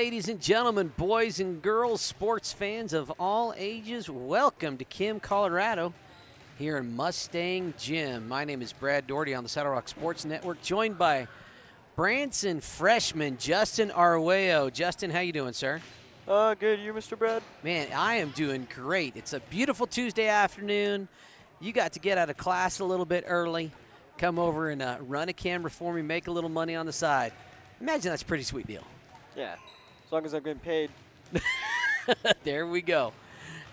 ladies and gentlemen, boys and girls, sports fans of all ages, welcome to Kim, Colorado, here in Mustang Gym. My name is Brad Doherty on the Saddle Rock Sports Network, joined by Branson freshman Justin Arguello. Justin, how you doing, sir? Good. You, Mr. Brad? Man, I am doing great. It's a beautiful Tuesday afternoon. You got to get out of class a little bit early, come over and run a camera for me, make a little money on the side. Imagine that's a pretty sweet deal. Yeah, as long as I'm getting paid. There we go.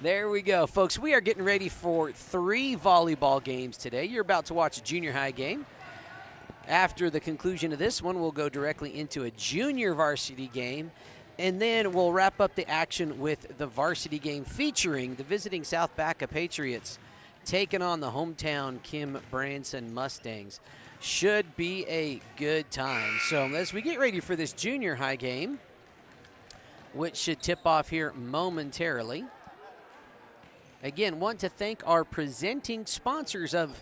There we go. Folks, we are getting ready for 3 volleyball games today. You're about to watch a junior high game. After the conclusion of this one, we'll go directly into a junior varsity game, and then we'll wrap up the action with the varsity game featuring the visiting South Baca Patriots taking on the hometown Kim Branson Mustangs. Should be a good time. So as we get ready for this junior high game, which should tip off here momentarily, again, want to thank our presenting sponsors of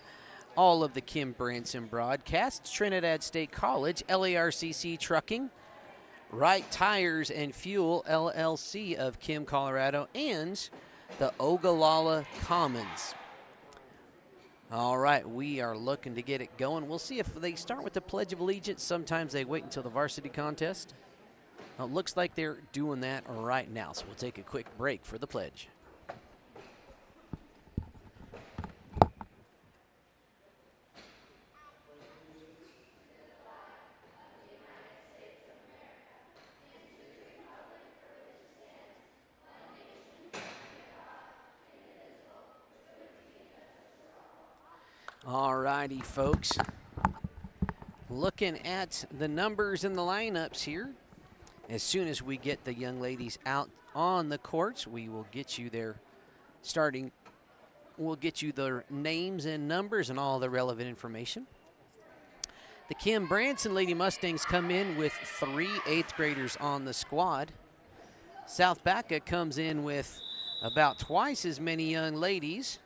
all of the Kim Branson broadcasts: Trinidad State College, LARCC Trucking, Right Tires and Fuel LLC of Kim, Colorado, and the Ogallala Commons. All right, we are looking to get it going. We'll see if they start with the Pledge of Allegiance. Sometimes they wait until the varsity contest. It looks like they're doing that right now, so we'll take a quick break for the pledge. All righty, folks. Looking at the numbers and the lineups here. As soon as we get the young ladies out on the courts, we will get you their starting. We'll get you their names and numbers and all the relevant information. The Kim Branson Lady Mustangs come in with 3 8th graders on the squad. South Baca comes in with about twice as many young ladies.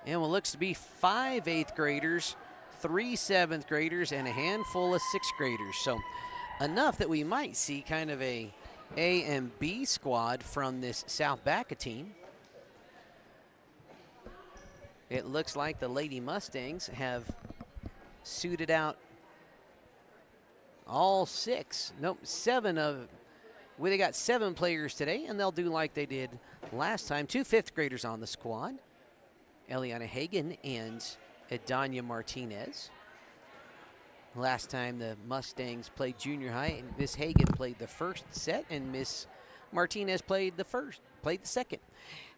And what looks to be 5 8th graders, 3 7th graders, and a handful of 6th graders. So enough that we might see kind of a and B squad from this South Baca team. It looks like the Lady Mustangs have suited out all 7 of, well, they got 7 players today, and they'll do like they did last time. 2 5th graders on the squad. Eliana Hagan and Edania Martinez. Last time the Mustangs played junior high, and Miss Hagan played the first set, and Miss Martinez played the second.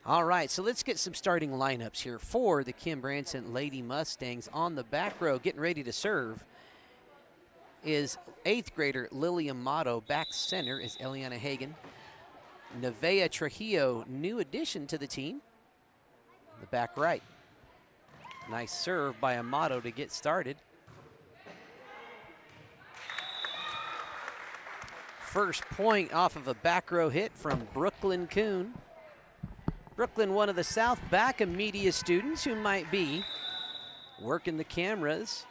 All right, so let's get some starting lineups here for the Kim Branson Lady Mustangs. On the back row, getting ready to serve, is 8th grader Lily Amato. Back center is Eliana Hagan. Nevea Trujillo, new addition to the team. The back right. Nice serve by Amato to get started. First point off of a back row hit from Brooklyn Kuhn. Brooklyn, one of the South Baca media students who might be working the cameras.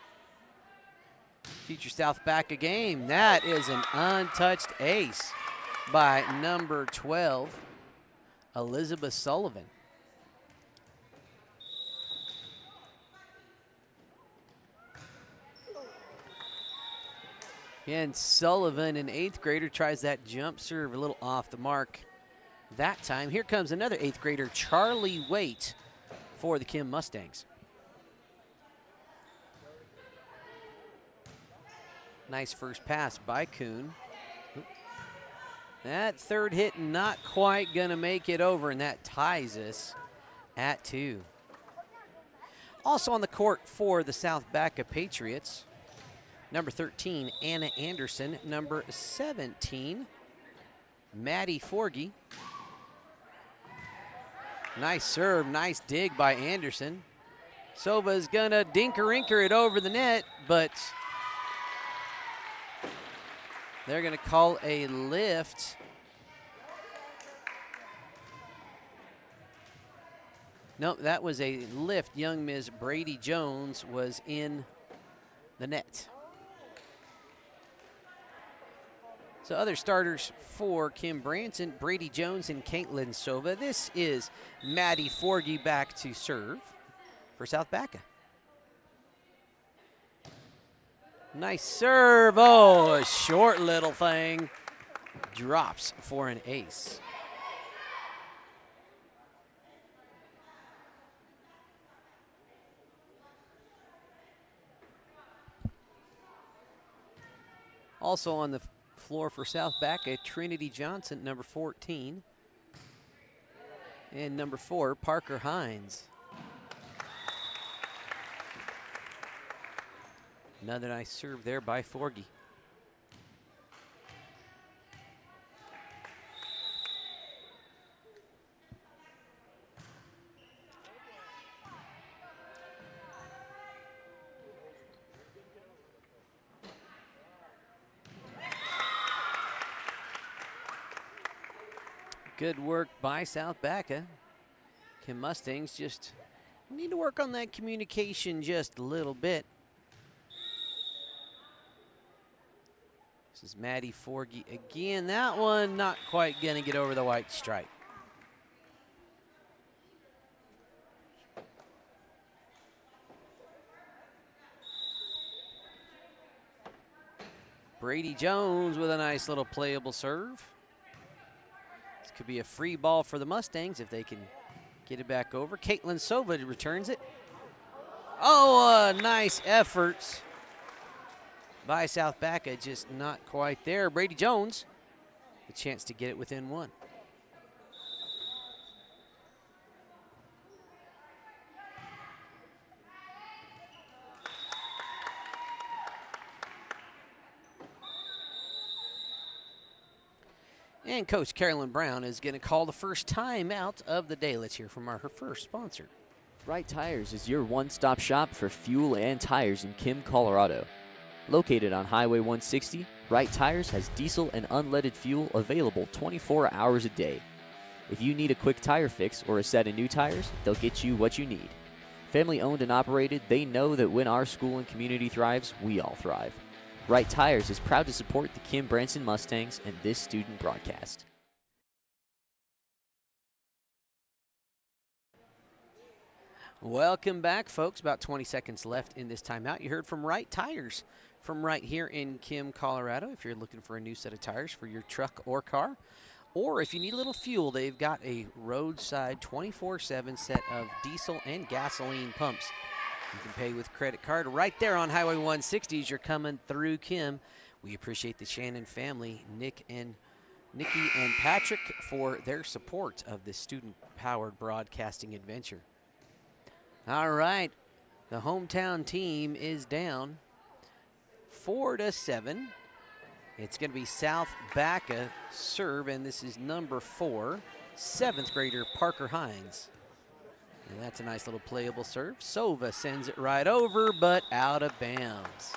Future South Baca game. That is an untouched ace by number 12, Elizabeth Sullivan. And Sullivan, an 8th grader, tries that jump serve a little off the mark that time. Here comes another 8th grader, Charlie Waite, for the Kim Mustangs. Nice first pass by Kuhn. That third hit not quite going to make it over, and that ties us at 2. Also on the court for the South Baca Patriots, number 13, Anna Anderson. Number 17, Maddie Forgy. Nice serve, nice dig by Anderson. Sova's gonna dinker-inker it over the net, but they're gonna call a lift. No, that was a lift. Young Ms. Brady Jones was in the net. So other starters for Kim Branson, Brady Jones and Caitlin Sova. This is Maddie Forgy back to serve for South Baca. Nice serve. Oh, a short little thing. Drops for an ace. Also on the floor for South Baca, Trinity Johnson, number 14. And number 4, Parker Hines. Another nice serve there by Forgy. Good work by South Baca. Kim Mustangs just need to work on that communication just a little bit. This is Maddie Forgy again. That one not quite gonna get over the white stripe. Brady Jones with a nice little playable serve. This could be a free ball for the Mustangs if they can get it back over. Caitlin Sova returns it. Oh, nice efforts by South Baca, just not quite there. Brady Jones, a chance to get it within one. And Coach Carolyn Brown is going to call the first time out of the day. Let's hear from our first sponsor. Wright Tires is your one-stop shop for fuel and tires in Kim, Colorado. Located on Highway 160, Wright Tires has diesel and unleaded fuel available 24 hours a day. If you need a quick tire fix or a set of new tires, they'll get you what you need. Family owned and operated, they know that when our school and community thrives, we all thrive. Wright Tires is proud to support the Kim Branson Mustangs and this student broadcast. Welcome back, folks. About 20 seconds left in this timeout. You heard from Wright Tires from right here in Kim, Colorado. If you're looking for a new set of tires for your truck or car, or if you need a little fuel, they've got a roadside 24/7 set of diesel and gasoline pumps. You can pay with credit card right there on Highway 160 as you're coming through Kim. We appreciate the Shannon family, Nikki and Patrick, for their support of this student-powered broadcasting adventure. All right, the hometown team is down 4-7. It's going to be South Baca serve, and this is number 4, 7th grader Parker Hines. And that's a nice little playable serve. Sova sends it right over, but out of bounds.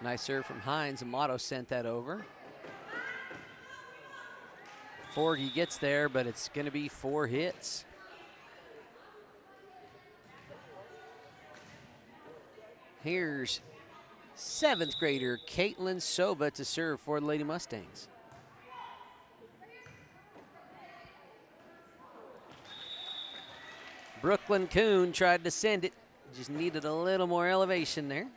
Nice serve from Hines. Amato sent that over. Forgy gets there, but it's going to be 4 hits. Here's 7th grader Caitlin Sova to serve for the Lady Mustangs. Brooklyn Kuhn tried to send it, just needed a little more elevation there.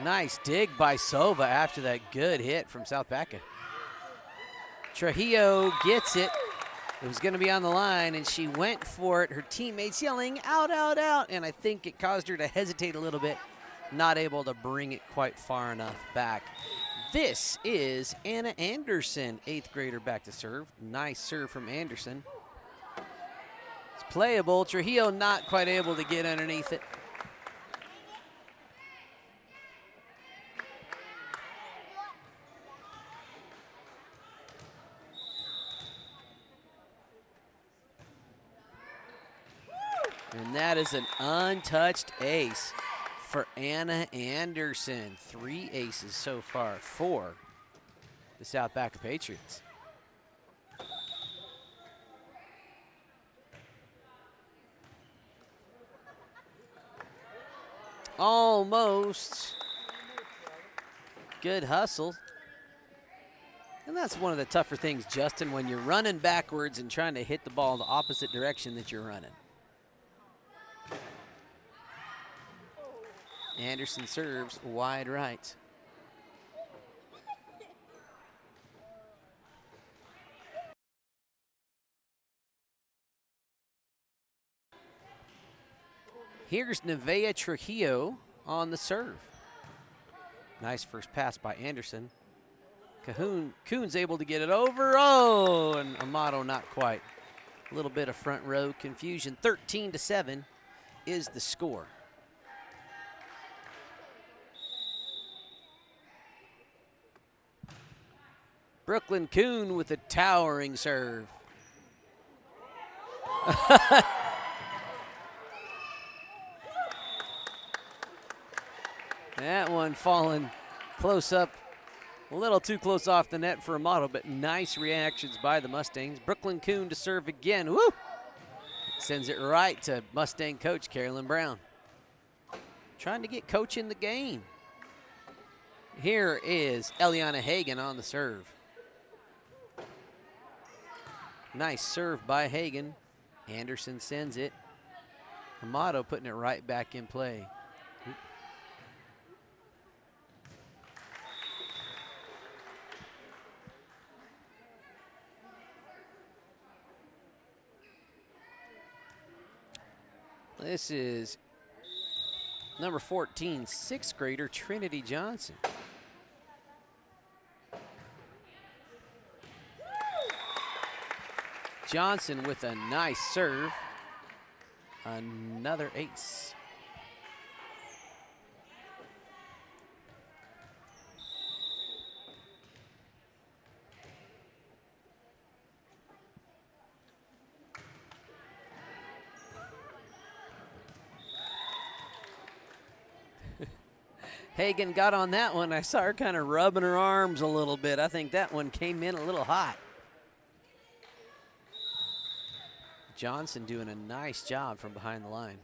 Nice dig by Sova after that good hit from South Baca. Trujillo gets it. It was going to be on the line, and she went for it. Her teammates yelling, out, out, out, and I think it caused her to hesitate a little bit, not able to bring it quite far enough back. This is Anna Anderson, 8th grader, back to serve. Nice serve from Anderson. It's playable. Trujillo not quite able to get underneath it. And that is an untouched ace for Anna Anderson. 3 aces so far for the South Baca Patriots. Almost. Good hustle. And that's one of the tougher things, Justin, when you're running backwards and trying to hit the ball the opposite direction that you're running. Anderson serves wide right. Here's Nevaeh Trujillo on the serve. Nice first pass by Anderson. Kuhn's able to get it over. Oh, and Amato not quite. A little bit of front row confusion. 13-7 is the score. Brooklyn Kuhn with a towering serve. That one falling close up, a little too close off the net for Amato, but nice reactions by the Mustangs. Brooklyn Kuhn to serve again. Woo! Sends it right to Mustang coach Carolyn Brown. Trying to get coach in the game. Here is Eliana Hagan on the serve. Nice serve by Hagan. Anderson sends it. Amato putting it right back in play. This is number 14, 6th grader Trinity Johnson. Johnson with a nice serve. Another ace. Hagan got on that one. I saw her kind of rubbing her arms a little bit. I think that one came in a little hot. Johnson doing a nice job from behind the line.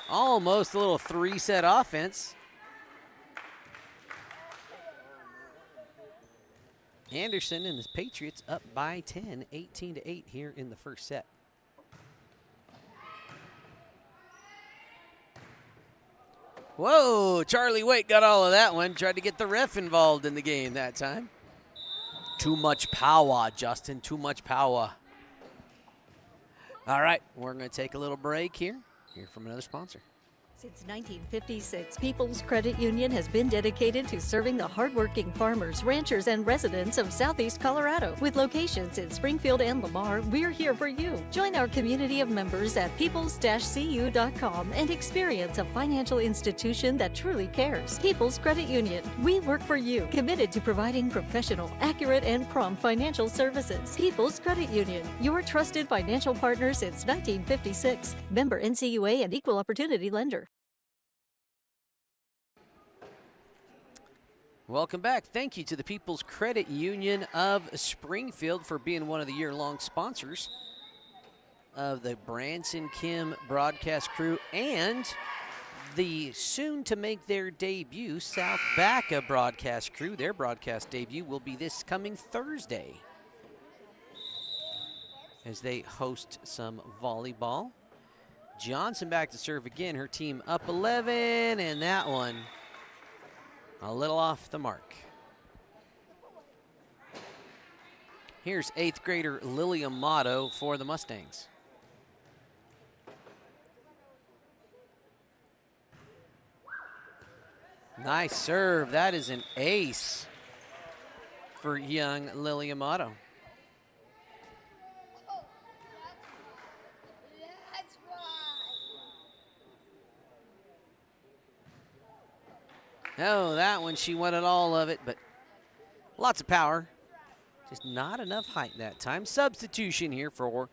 Almost a little 3-set offense. Anderson and the Patriots up by 10, 18-8 here in the first set. Whoa, Charlie Waite got all of that one. Tried to get the ref involved in the game that time. Too much power, Justin, too much power. All right, we're going to take a little break here. Hear from another sponsor. Since 1956, People's Credit Union has been dedicated to serving the hardworking farmers, ranchers, and residents of Southeast Colorado. With locations in Springfield and Lamar, we're here for you. Join our community of members at peoples-cu.com and experience a financial institution that truly cares. People's Credit Union. We work for you, committed to providing professional, accurate, and prompt financial services. People's Credit Union, your trusted financial partner since 1956. Member NCUA and Equal Opportunity Lender. Welcome back. Thank you to the People's Credit Union of Springfield for being one of the year-long sponsors of the Branson Kim broadcast crew and the soon-to-make their debut South Baca broadcast crew. Their broadcast debut will be this coming Thursday as they host some volleyball. Johnson back to serve again. Her team up 11, and that one a little off the mark. Here's 8th grader Lily Amato for the Mustangs. Nice serve. That is an ace for young Lily Amato. Oh, that one, she wanted all of it, but lots of power. Just not enough height that time. Substitution here for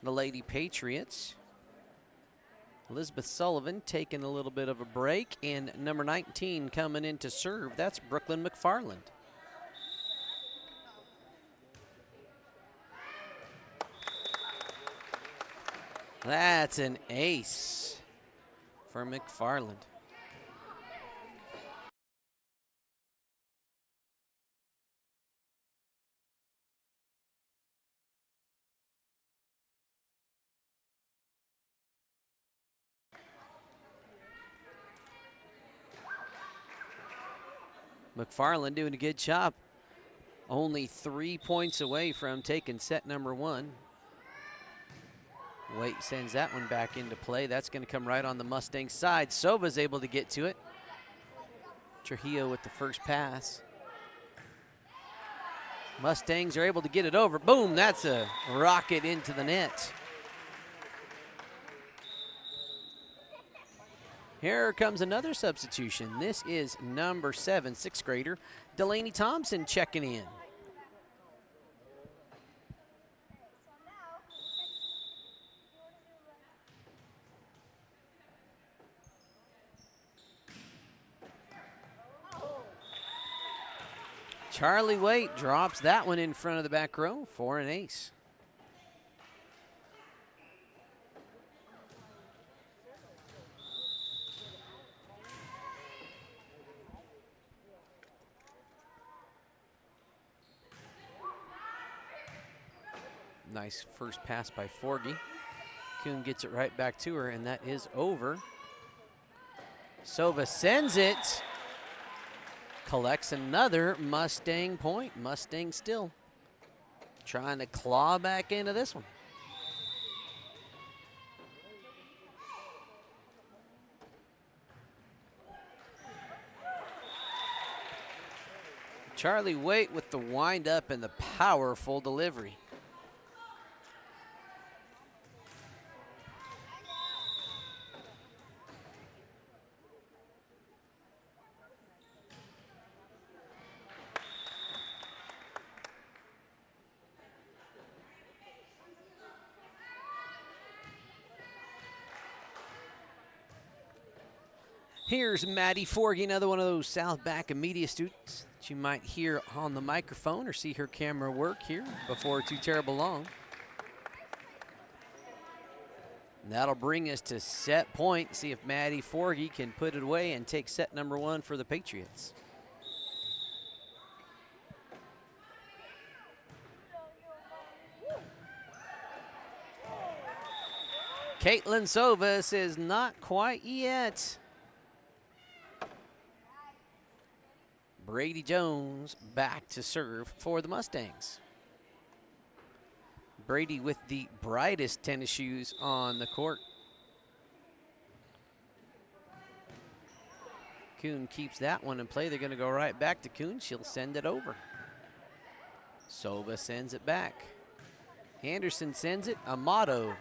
the Lady Patriots. Elizabeth Sullivan taking a little bit of a break, and number 19 coming in to serve. That's Brooklyn McFarland. That's an ace for McFarland. McFarland doing a good job. Only 3 points away from taking set number 1. Waite sends that one back into play. That's going to come right on the Mustang side. Sova's able to get to it. Trujillo with the first pass. Mustangs are able to get it over. Boom, that's a rocket into the net. Here comes another substitution. This is number 7, 6th grader, Delaney Thompson checking in. Charlie Waite drops that one in front of the back row for an ace. Nice first pass by Forgy. Kuhn gets it right back to her, and that is over. Sova sends it. Collects another Mustang point. Mustang still trying to claw back into this one. Charlie Waite with the wind up and the powerful delivery. Here's Maddie Forgy, another one of those South Baca media students that you might hear on the microphone or see her camera work here before too terrible long. And that'll bring us to set point. See if Maddie Forgy can put it away and take set number 1 for the Patriots. Caitlin Sova says not quite yet. Brady Jones back to serve for the Mustangs. Brady with the brightest tennis shoes on the court. Kuhn keeps that one in play. They're going to go right back to Kuhn. She'll send it over. Sova sends it back. Anderson sends it. Amato.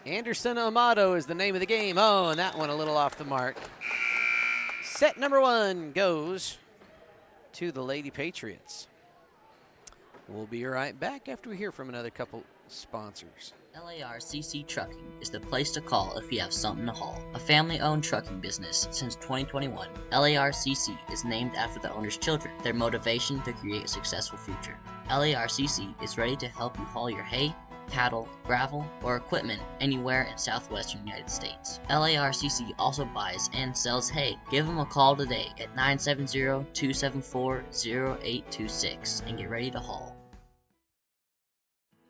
Anderson Amato is the name of the game. Oh, and that one a little off the mark. Set number 1 goes to the Lady Patriots. We'll be right back after we hear from another couple sponsors. LARCC Trucking is the place to call if you have something to haul. A family-owned trucking business since 2021, LARCC is named after the owner's children, their motivation to create a successful future. LARCC is ready to help you haul your hay, cattle, gravel, or equipment anywhere in southwestern United States. LARCC also buys and sells hay. Give them a call today at 970-274-0826 and get ready to haul.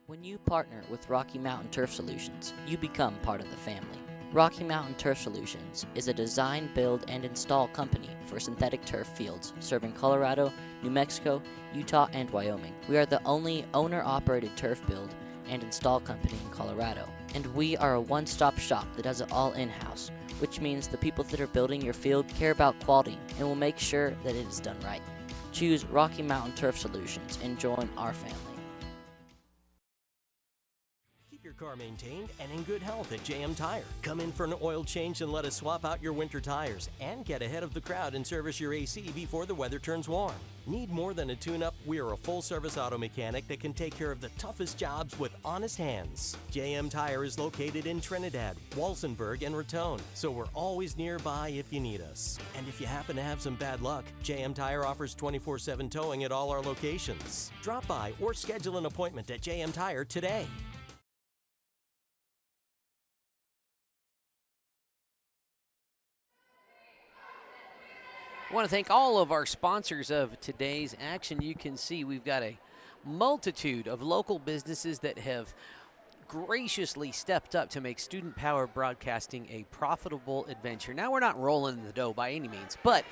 When you partner with Rocky Mountain Turf Solutions, you become part of the family. Rocky Mountain Turf Solutions is a design, build, and install company for synthetic turf fields serving Colorado, New Mexico, Utah, and Wyoming. We are the only owner-operated turf build and install company in Colorado. And we are a one-stop shop that does it all in-house, which means the people that are building your field care about quality and will make sure that it is done right. Choose Rocky Mountain Turf Solutions and join our family. Keep your car maintained and in good health at JM Tire. Come in for an oil change and let us swap out your winter tires and get ahead of the crowd and service your AC before the weather turns warm. Need more than a tune-up? We are a full-service auto mechanic that can take care of the toughest jobs with honest hands. JM Tire is located in Trinidad, Walsenburg, and Raton, so we're always nearby if you need us. And if you happen to have some bad luck, JM Tire offers 24/7 towing at all our locations. Drop by or schedule an appointment at JM Tire today. I want to thank all of our sponsors of today's action. You can see we've got a multitude of local businesses that have graciously stepped up to make student power broadcasting a profitable adventure. Now, we're not rolling in the dough by any means, but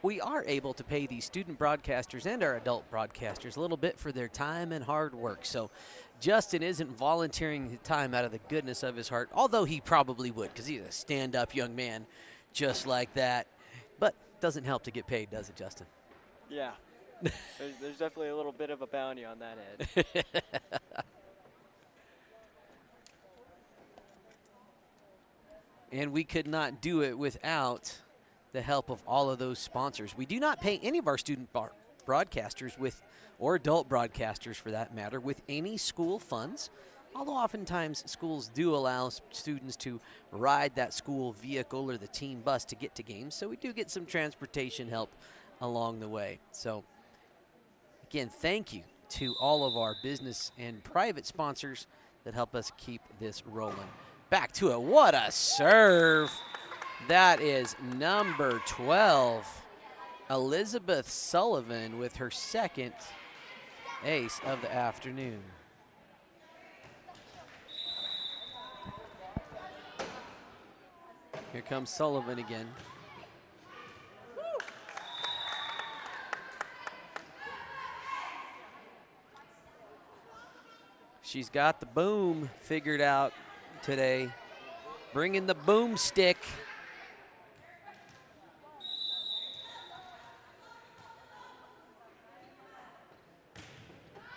we are able to pay these student broadcasters and our adult broadcasters a little bit for their time and hard work. So Justin isn't volunteering the time out of the goodness of his heart, although he probably would, because he's a stand-up young man just like that. But doesn't help to get paid, does it, Justin? Yeah. there's definitely a little bit of a bounty on that end. And we could not do it without the help of all of those sponsors. We do not pay any of our student broadcasters with, or adult broadcasters for that matter, with any school funds. Although oftentimes schools do allow students to ride that school vehicle or the team bus to get to games, so we do get some transportation help along the way. So, again, thank you to all of our business and private sponsors that help us keep this rolling. Back to it. What a serve. That is number 12, Elizabeth Sullivan, with her second ace of the afternoon. Here comes Sullivan again. She's got the boom figured out today. Bringing the boomstick.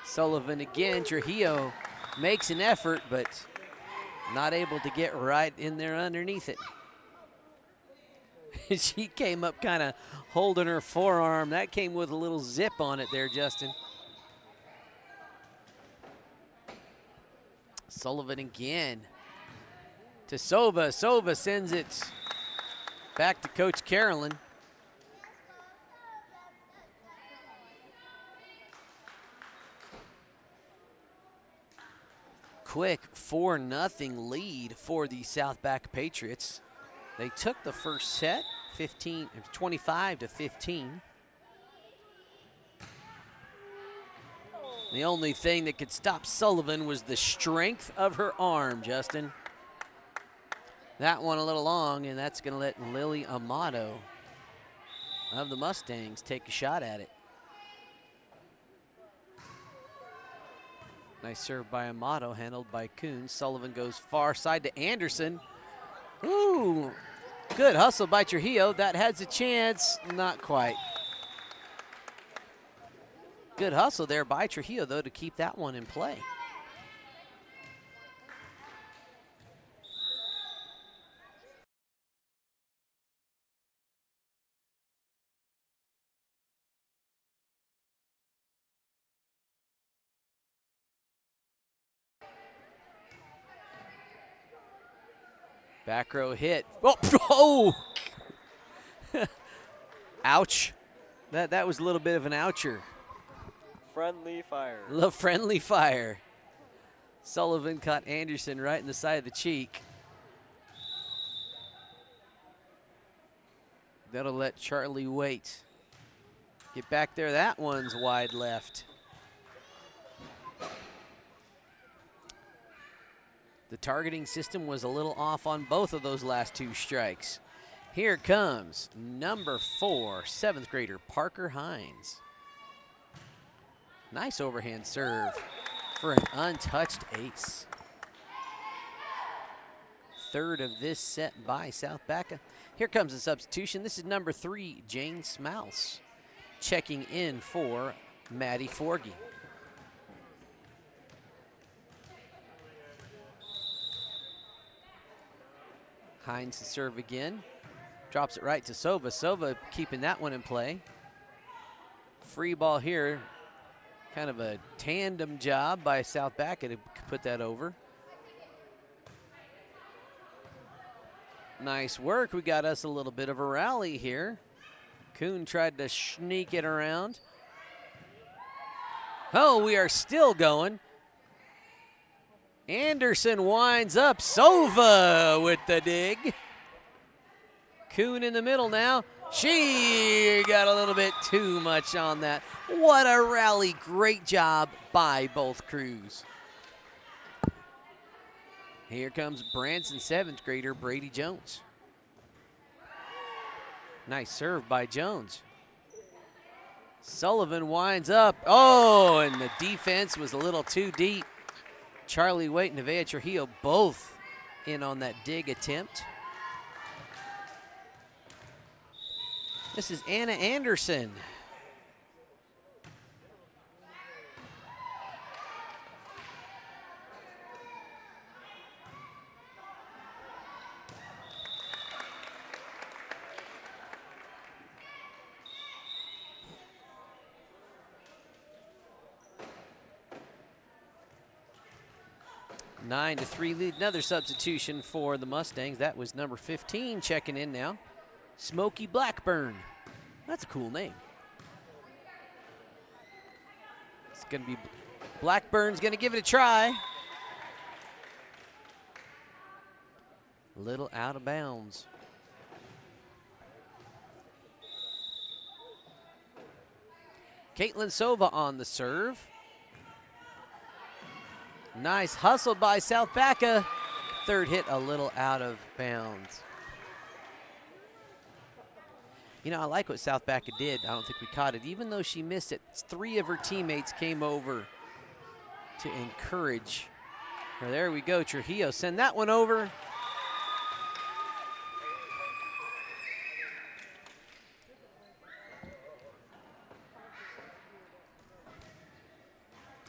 Sullivan again. Trujillo makes an effort, but not able to get right in there underneath it. She came up kind of holding her forearm. That came with a little zip on it there, Justin. Sullivan again to Sova. Sova sends it back to Coach Carolyn. Quick 4-0 lead for the South Baca Patriots. They took the first set, 25-15. The only thing that could stop Sullivan was the strength of her arm, Justin. That one a little long, and that's going to let Lily Amato of the Mustangs take a shot at it. Nice serve by Amato, handled by Coons. Sullivan goes far side to Anderson. Ooh, good hustle by Trujillo. That has a chance, not quite. Good hustle there by Trujillo, though, to keep that one in play. Back row hit. Oh! Ouch. That was a little bit of an oucher. Friendly fire. Little friendly fire. Sullivan caught Anderson right in the side of the cheek. That'll let Charlie Waite get back there. That one's wide left. The targeting system was a little off on both of those last two strikes. Here comes number 4, 7th grader Parker Hines. Nice overhand serve for an untouched ace. Third of this set by South Baca. Here comes the substitution. This is number 3, Jane Smouse. checking in for Maddie Forgy. Hines to serve again. Drops it right to Sova. Sova keeping that one in play. Free ball here. Kind of a tandem job by South Baca to put that over. Nice work. We got us a little bit of a rally here. Kuhn tried to sneak it around. Oh, we are still going. Anderson winds up. Sova with the dig. Kuhn in the middle now. She got a little bit too much on that. What a rally. Great job by both crews. Here comes Branson 7th grader Brady Jones. Nice serve by Jones. Sullivan winds up. Oh, and the defense was a little too deep. Charlie Waite and Nevaeh Trujillo both in on that dig attempt. This is Anna Anderson. A 9-3 lead. Another substitution for the Mustangs. That was number 15 checking in now. Smokey Blackburn. That's a cool name. It's going to be Blackburn's going to give it a try. A little out of bounds. Caitlin Sova on the serve. Nice hustle by South Baca. Third hit a little out of bounds. You know, I like what South Baca did. I don't think we caught it. Even though she missed it, 3 of her teammates came over to encourage her. There we go, Trujillo. Send that one over.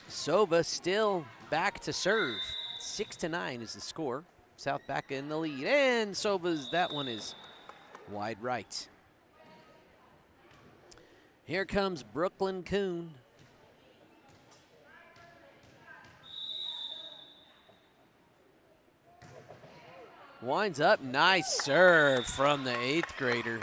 Sova still back to serve. 6-9 is the score. South Baca in the lead. And Sova's, that one is wide right. Here comes Brooklyn Kuhn. Winds up, nice serve from the 8th grader.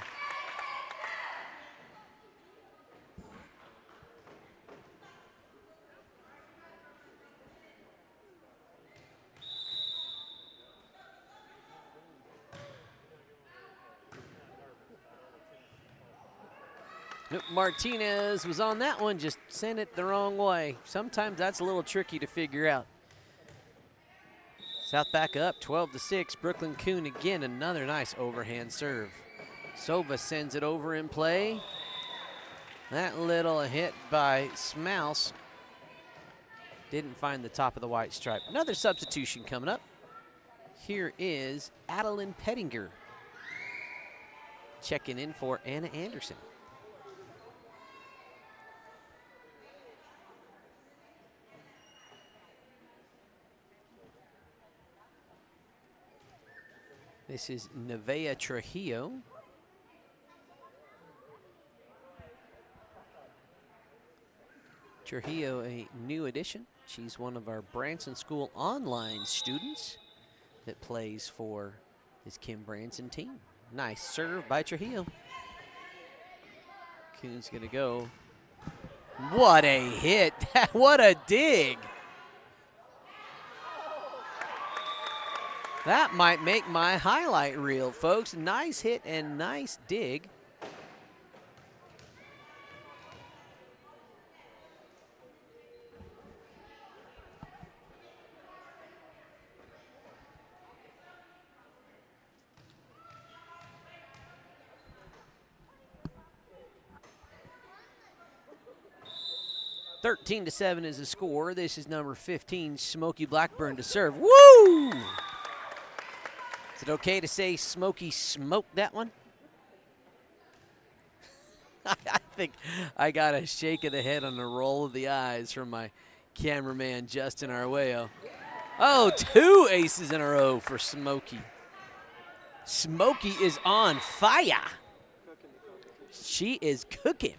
Martinez was on that one, just sent it the wrong way. Sometimes that's a little tricky to figure out. South Baca up 12-6. Brooklyn Kuhn again, another nice overhand serve. Sova sends it over in play. That little hit by Smouse didn't find the top of the white stripe. Another substitution coming up. Here is Adeline Pettinger checking in for Anna Anderson. This is Nevaeh Trujillo. Trujillo, a new addition. She's one of our Branson School online students that plays for this Kim Branson team. Nice serve by Trujillo. Kuhn's gonna go. What a hit, what a dig. That might make my highlight reel, folks. Nice hit and nice dig. (13-7) is the score. This is number 15, Smokey Blackburn to serve. Woo! Is it okay to say Smokey smoked that one? I think I got a shake of the head and a roll of the eyes from my cameraman, Justin Arguello. Oh, 2 aces in a row for Smokey. Smokey is on fire. She is cooking.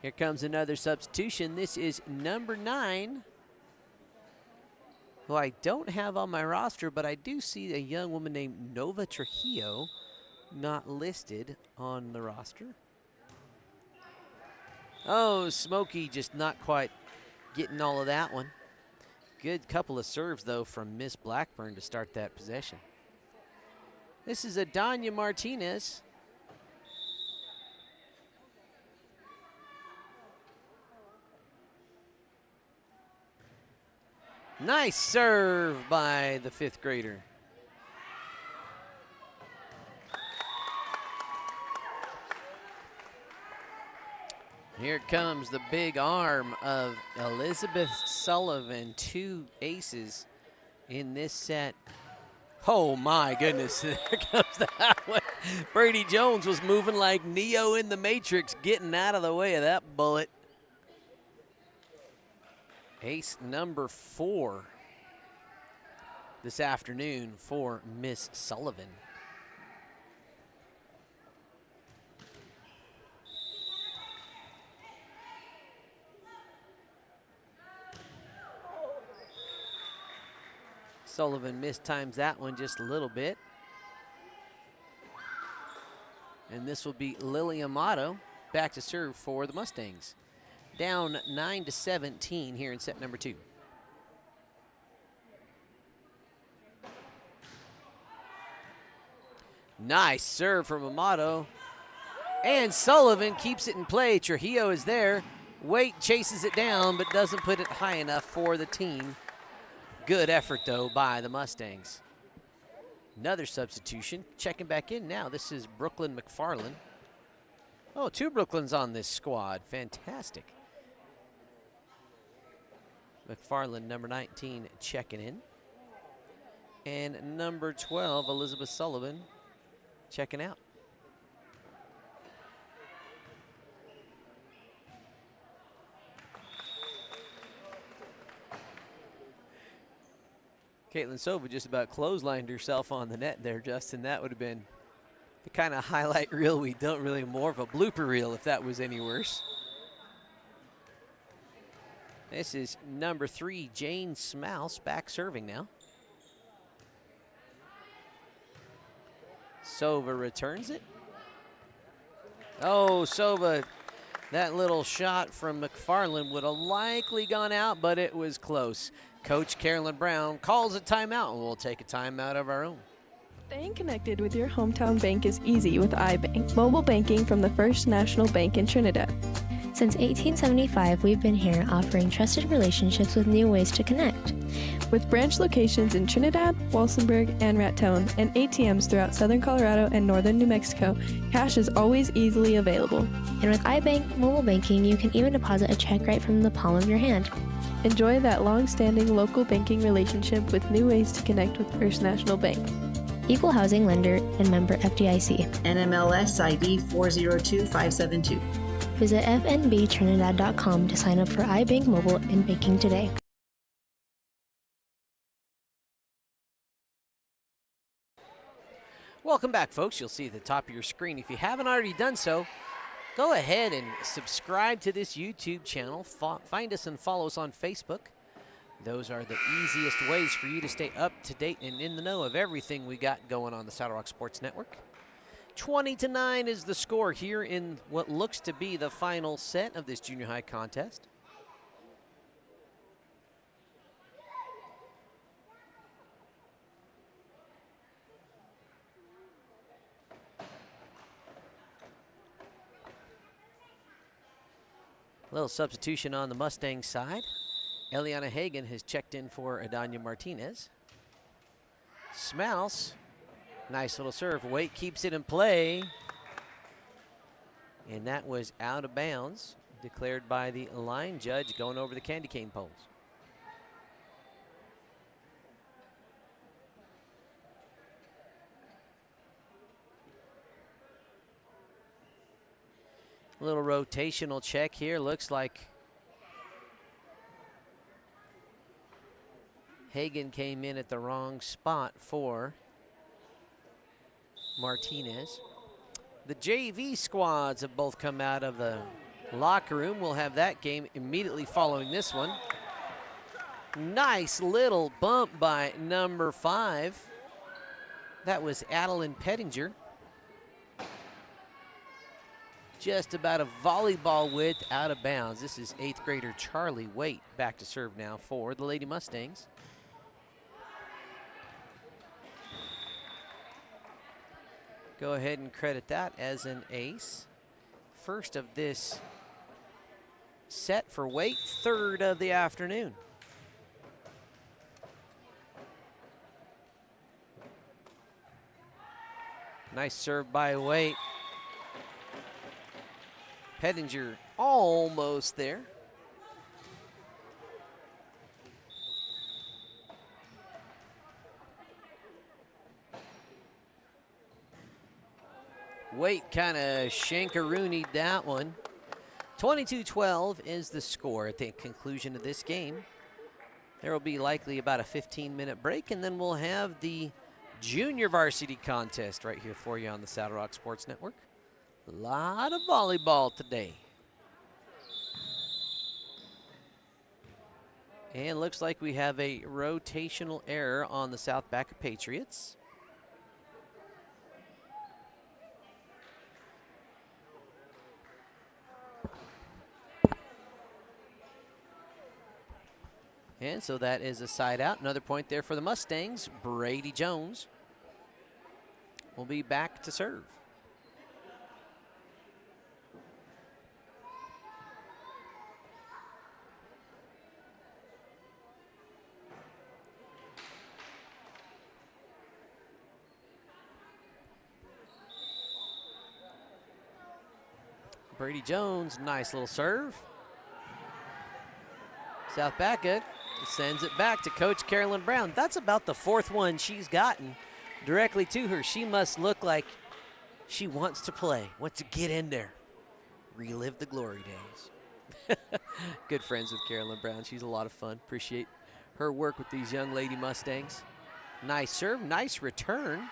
Here comes another substitution. This is number 9, who I don't have on my roster, but I do see a young woman named Nova Trujillo not listed on the roster. Oh, Smokey just not quite getting all of that one. Good couple of serves, though, from Miss Blackburn to start that possession. This is Adanya Martinez. Nice serve by the 5th grader. Here comes the big arm of Elizabeth Sullivan. 2 aces in this set. Oh my goodness, there comes that one. Brady Jones was moving like Neo in the Matrix, getting out of the way of that bullet. Ace number 4 this afternoon for Miss Sullivan. Sullivan mistimes that one just a little bit. And this will be Lily Amato back to serve for the Mustangs. Down 9-17 here in set number 2. Nice serve from Amato. And Sullivan keeps it in play. Trujillo is there. Waite chases it down, but doesn't put it high enough for the team. Good effort, though, by the Mustangs. Another substitution. Checking back in now. This is Brooklyn McFarland. Oh, 2 Brooklyns on this squad. Fantastic. McFarland, number 19, checking in. And number 12, Elizabeth Sullivan, checking out. Caitlin Sova just about clotheslined herself on the net there, Justin. That would have been the kind of highlight reel we don't really, more of a blooper reel if that was any worse. This is number 3, Jane Smouse, back serving now. Sova returns it. Oh, Sova, that little shot from McFarland would have likely gone out, but it was close. Coach Carolyn Brown calls a timeout, and we'll take a timeout of our own. Staying connected with your hometown bank is easy with iBank, mobile banking from the First National Bank in Trinidad. Since 1875, we've been here offering trusted relationships with new ways to connect. With branch locations in Trinidad, Walsenburg, and Raton, and ATMs throughout southern Colorado and northern New Mexico, cash is always easily available. And with iBank mobile banking, you can even deposit a check right from the palm of your hand. Enjoy that long-standing local banking relationship with new ways to connect with First National Bank. Equal housing lender and member FDIC. NMLS ID 402572. Visit fnbtrinidad.com to sign up for iBank mobile and banking today. Welcome back, folks. You'll see at the top of your screen. If you haven't already done so, go ahead and subscribe to this YouTube channel. Find us and follow us on Facebook. Those are the easiest ways for you to stay up to date and in the know of everything we got going on the Saddle Rock Sports Network. 20-9 is the score here in what looks to be the final set of this junior high contest. A little substitution on the Mustang side. Eliana Hagan has checked in for Adanya Martinez. Smouse, nice little serve. Waite keeps it in play. And that was out of bounds, declared by the line judge going over the candy cane poles. Little rotational check here. Looks like Hagan came in at the wrong spot for Martinez. The JV squads have both come out of the locker room. We'll have that game immediately following this one. Nice little bump by number 5. That was Adeline Pettinger. Just about a volleyball width out of bounds. This is 8th grader Charlie Waite back to serve now for the Lady Mustangs. Go ahead and credit that as an ace. First of this set for Waite, 3rd of the afternoon. Nice serve by Waite. Pettinger almost there. Waite kind of shankaroonied that one. 22-12 is the score at the conclusion of this game. There will be likely about a 15-minute break, and then we'll have the junior varsity contest right here for you on the Saddle Rock Sports Network. A lot of volleyball today. And looks like we have a rotational error on the South Baca Patriots. And so that is a side out. Another point there for the Mustangs. Brady Jones will be back to serve. Brady Jones, nice little serve. South Baca sends it back to Coach Carolyn Brown. That's about the 4th one she's gotten directly to her. She must look like she wants to play, wants to get in there, relive the glory days. Good friends with Carolyn Brown. She's a lot of fun. Appreciate her work with these young Lady Mustangs. Nice serve, nice return.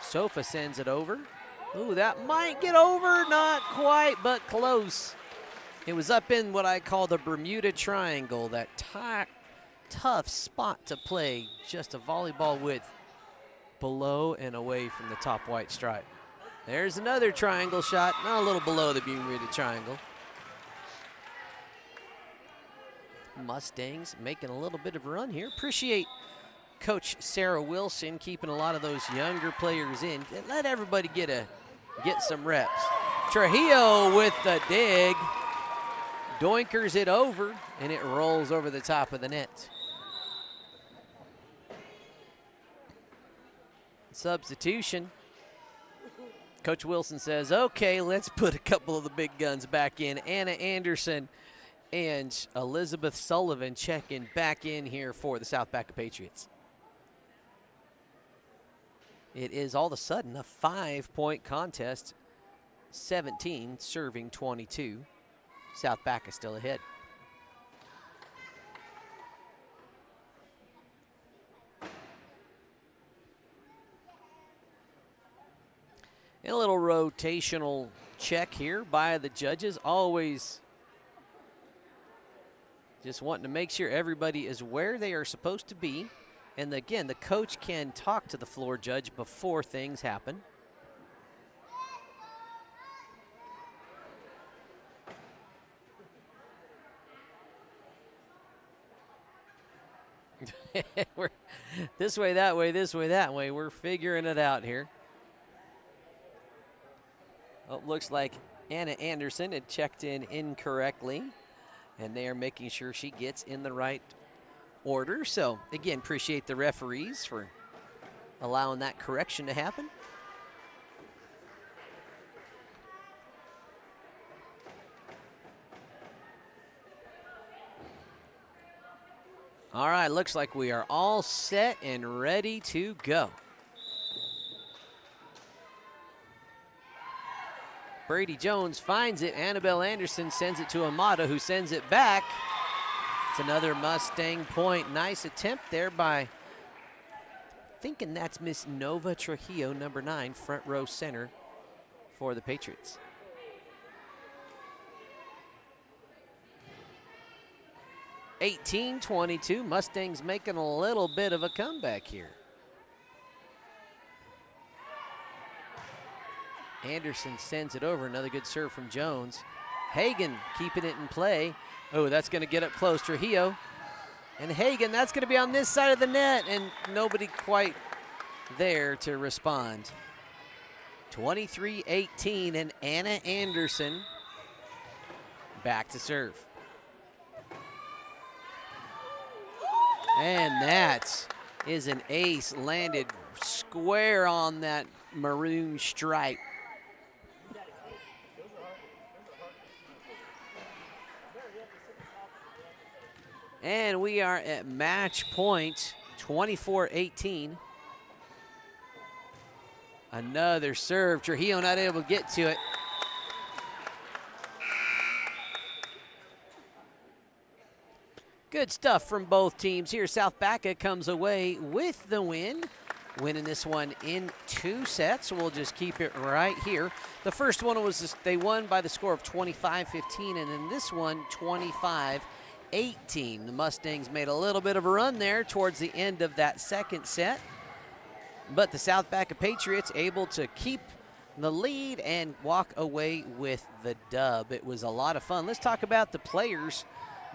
Sofa sends it over. Ooh, that might get over, not quite, but close. It was up in what I call the Bermuda Triangle, that tough spot to play, just a volleyball width below and away from the top white stripe. There's another triangle shot, not a little below the Bermuda Triangle. Mustangs making a little bit of a run here. Appreciate Coach Sarah Wilson keeping a lot of those younger players in. Let everybody get some reps. Trujillo with the dig. Doinkers it over, and it rolls over the top of the net. Substitution. Coach Wilson says, okay, let's put a couple of the big guns back in. Anna Anderson and Elizabeth Sullivan checking back in here for the South Baca Patriots. It is all of a sudden a 5-point contest, 17 serving 22. South Baca still ahead. And a little rotational check here by the judges. Always just wanting to make sure everybody is where they are supposed to be. And again, the coach can talk to the floor judge before things happen. We're this way, that way, this way, that way. We're figuring it out here. Oh, looks like Anna Anderson had checked in incorrectly, and they are making sure she gets in the right order. So, again, appreciate the referees for allowing that correction to happen. All right, looks like we are all set and ready to go. Brady Jones finds it. Annabelle Anderson sends it to Amata, who sends it back. It's another Mustang point. Nice attempt there by, thinking that's Miss Nova Trujillo, number 9, front row center for the Patriots. (18-22). Mustangs making a little bit of a comeback here. Anderson sends it over. Another good serve from Jones. Hagan keeping it in play. Oh, that's going to get up close. Trujillo. And Hagan, that's going to be on this side of the net, and nobody quite there to respond. 23-18, and Anna Anderson back to serve. And that is an ace, landed square on that maroon stripe. And we are at match point, 24-18. Another serve. Trujillo not able to get to it. Good stuff from both teams here. South Baca comes away with the win, winning this one in 2 sets. We'll just keep it right here. The first one was they won by the score of 25-15, and then this one 25-18. The Mustangs made a little bit of a run there towards the end of that second set, but the South Baca Patriots able to keep the lead and walk away with the dub. It was a lot of fun. Let's talk about the players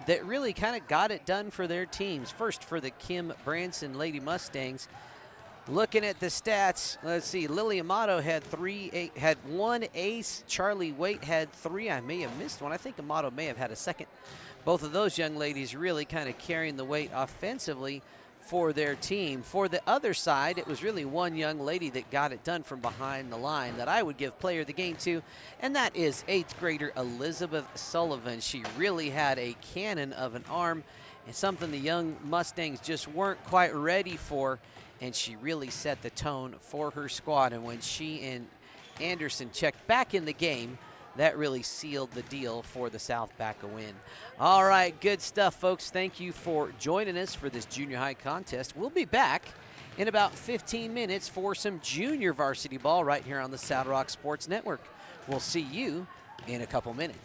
that really kind of got it done for their teams. First, for the Kim Branson Lady Mustangs, looking at the stats, let's see, Lily Amato had 1 ace. Charlie Waite had 3. I may have missed one. I think Amato may have had a second. Both of those young ladies really kind of carrying the weight offensively for their team. For the other side, it was really one young lady that got it done from behind the line that I would give player of the game to, and that is 8th grader Elizabeth Sullivan. She really had a cannon of an arm, and something the young Mustangs just weren't quite ready for, and she really set the tone for her squad. And when she and Anderson checked back in the game, that really sealed the deal for the South Baca win. All right, good stuff, folks. Thank you for joining us for this junior high contest. We'll be back in about 15 minutes for some junior varsity ball right here on the Saddle Rock Sports Network. We'll see you in a couple minutes.